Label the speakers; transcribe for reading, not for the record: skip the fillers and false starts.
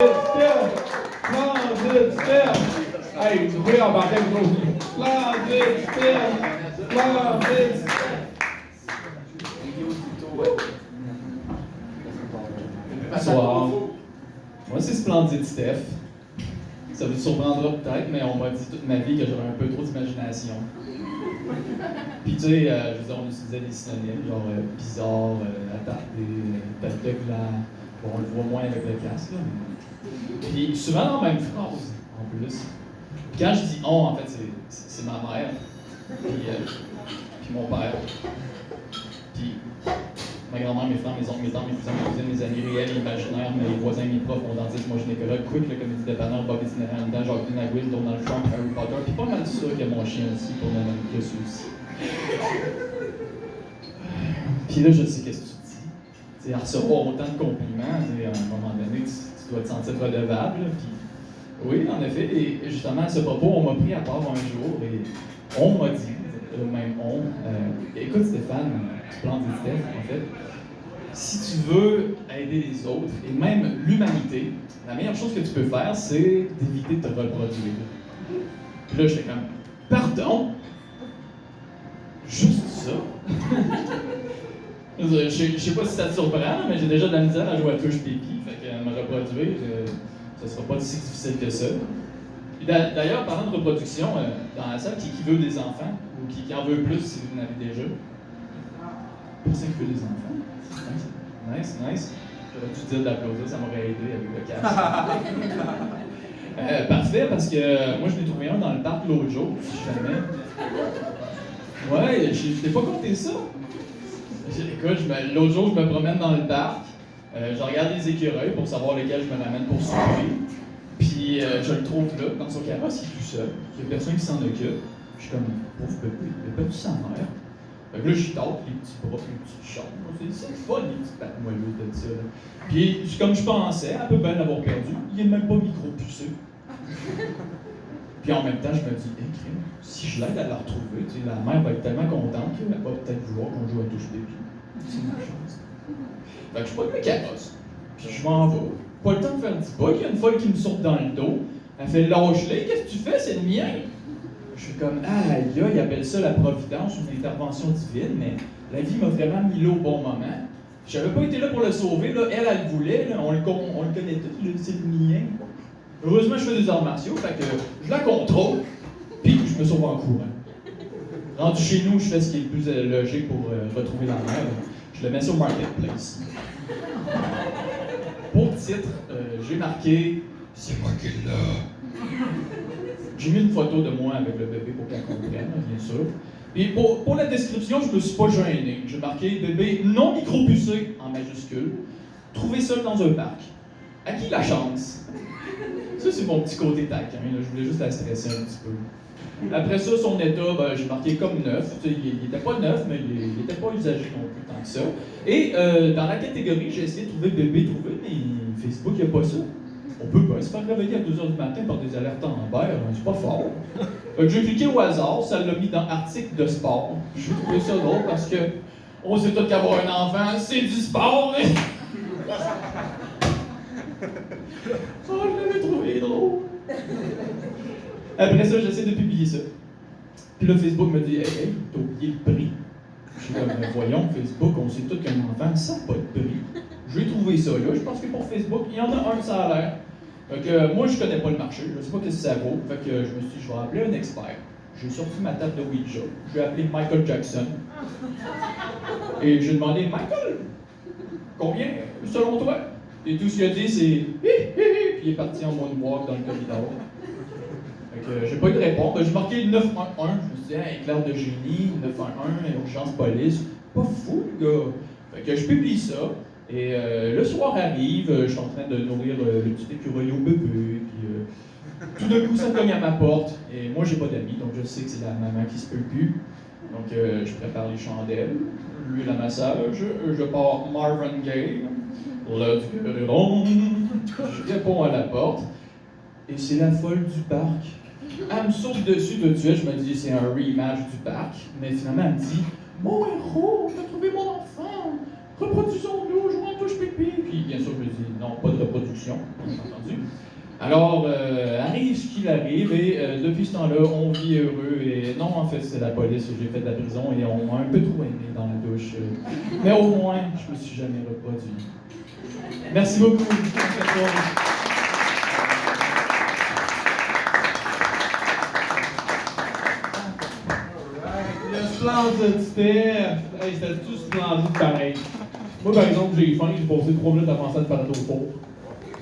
Speaker 1: Splendid Steph! Hey, vous pouvez embarquer avec nous aussi. Splendid Steph! Splendid Steph! Bonsoir. Moi, c'est Splendid Steph. Ça vous surprendra peut-être, mais on m'a dit toute ma vie que j'avais un peu trop d'imagination. Puis tu sais, je veux dire, on utilisait des synonymes, genre bizarre, attardé, tête de gland. Bon, on le voit moins avec le casque, là. Puis souvent dans la même phrase, en plus. Puis quand je dis on, en fait, c'est ma mère, puis mon père, puis ma grand-mère, mes frères, mes oncles, mes tantes, mes cousins, mes cousines, mes amis réels et imaginaires, mes voisins, mes profs, mon dentiste, mon gynécologue, Quick, le comédie dépanneur, Bob itinérant dedans, Jacques Nagwin, Donald Trump, Harry Potter, puis pas mal sûr qu'il y a mon chien aussi, pour le nommer que celui-ci. Puis là, je sais qu'est-ce que tu dis. T'sais, à recevoir autant de compliments, à un moment donné, tu dois te sentir redevable. Puis, oui, en effet, et justement, à ce propos, on m'a pris à part un jour et on m'a dit, même on, écoute Stéphane, Splendid Steph, en fait, si tu veux aider les autres et même l'humanité, la meilleure chose que tu peux faire, c'est d'éviter de te reproduire. Puis là, j'étais comme, pardon? Juste ça? Je sais pas si ça te surprend, mais j'ai déjà de la misère à jouer à touche pipi, fait que me reproduire, ça sera pas si difficile que ça. Puis d'ailleurs, parlant de reproduction, dans la salle, qui veut des enfants, ou qui en veut plus si vous en avez déjà? Personne qui veut des enfants? Nice. J'aurais dû dire d'applaudir, ça m'aurait aidé avec le casque. Parfait, parce que moi je l'ai trouvé un dans le parc l'autre jour, si jamais. Ouais, je t'ai pas compté ça. Écoute, l'autre jour, je me promène dans le parc, je regarde les écureuils pour savoir lequel je me ramène pour souper. Puis je le trouve là, dans son carrosse, il est tout seul. Il n'y a personne qui s'en occupe. Je suis comme, pauvre bébé, il n'a pas de sa mère. Fait que là, je tâte les petits bras, les petites jambes. C'est le fun, les petites pattes moelleuses de ça. Là. Puis, comme je pensais, elle peut bien l'avoir perdu. Il n'est même pas micro-pucé. Puis en même temps, je me dis, si je l'aide à la retrouver, la mère va être tellement contente qu'elle va peut-être vouloir qu'on joue à touche pipi. C'est ma chance. Fait que je prends mes carrosses, puis je m'en vais. Pas le temps de faire un petit bug, il y a une folle qui me saute dans le dos. Elle fait lâche-les, qu'est-ce que tu fais, c'est le mien? Je suis comme, aïe, il appelle ça la providence, une intervention divine, mais la vie m'a vraiment mis là au bon moment. J'avais pas été là pour le sauver, là. Elle le voulait, là. On le connaît tous, c'est le mien. Heureusement, je fais des arts martiaux, fait que je la contrôle, puis je me sauve en courant. Rendu chez nous, je fais ce qui est le plus logique pour retrouver la mère. Je le mets sur Marketplace. Pour titre, j'ai marqué « C'est moi qui l'ai ». J'ai mis une photo de moi avec le bébé pour qu'elle comprenne, bien sûr. Et pour la description, je me suis pas gêné. J'ai marqué « Bébé non micro-pucé » en majuscule, trouvé seul dans un parc. À qui la chance? Ça, c'est mon petit côté taquin, là. Je voulais juste la stresser un petit peu. Après ça, son état, j'ai marqué comme neuf. Il n'était pas neuf, mais il n'était pas usagé non plus tant que ça. Et dans la catégorie, j'ai essayé de trouver bébé trouvé, mais Facebook, il n'y a pas ça. On peut pas se faire réveiller à 2h du matin par des alertes en Amber, c'est pas fort. J'ai cliqué au hasard, ça l'a mis dans article de sport. J'ai trouvé ça drôle parce que on sait tous qu'avoir un enfant, c'est du sport. Oh, je l'avais trouvé drôle. Après ça, j'essaie de publier ça. Puis là, Facebook me dit, hey, t'as oublié le prix. Je suis comme, voyons, Facebook, on sait tous qu'un enfant, ça n'a pas de prix. J'ai trouvé ça là, je pense que pour Facebook, il y en a un, ça a l'air. Fait que moi, je connais pas le marché, je sais pas ce que ça vaut. Fait que je me suis dit, je vais appeler un expert. J'ai sorti ma table de Ouija. J'ai appelé Michael Jackson. Et j'ai demandé, Michael, combien selon toi? Et tout ce qu'il a dit, c'est hi, hi, hi, puis il est parti en moonwalk dans le corridor. Fait que j'ai pas eu de réponse. J'ai marqué 911. Je me suis dit, éclair de génie, 911, urgence police. Pas fou, le gars. Fait que je publie ça. Et le soir arrive, je suis en train de nourrir le petit écureuil au bébé, puis tout d'un coup ça cogne à ma porte, et moi j'ai pas d'amis, donc je sais que c'est la maman qui se peut plus. Donc je prépare les chandelles, lui la massage, je pars Marvin Gaye, let's get it on. Je réponds à la porte, et c'est la folle du parc. Elle me saute dessus tout de suite, je me dis c'est un rematch du parc, mais finalement elle me dit « Mon héros, t'as trouvé mon enfant! » reproduisons-nous, jouons touche pipi. Puis bien sûr, je me dis non, pas de reproduction, bien entendu. Alors, arrive ce qu'il arrive, et depuis ce temps-là, on vit heureux. Et non, en fait, c'est la police, j'ai fait de la prison, et on m'a un peu trop aimé dans la douche. Mais au moins, je me suis jamais reproduit. Merci beaucoup.
Speaker 2: Splendide, c'était tout splendide pareil. Moi, par exemple, j'ai faim, j'ai passé 3 minutes à penser à te parler au four.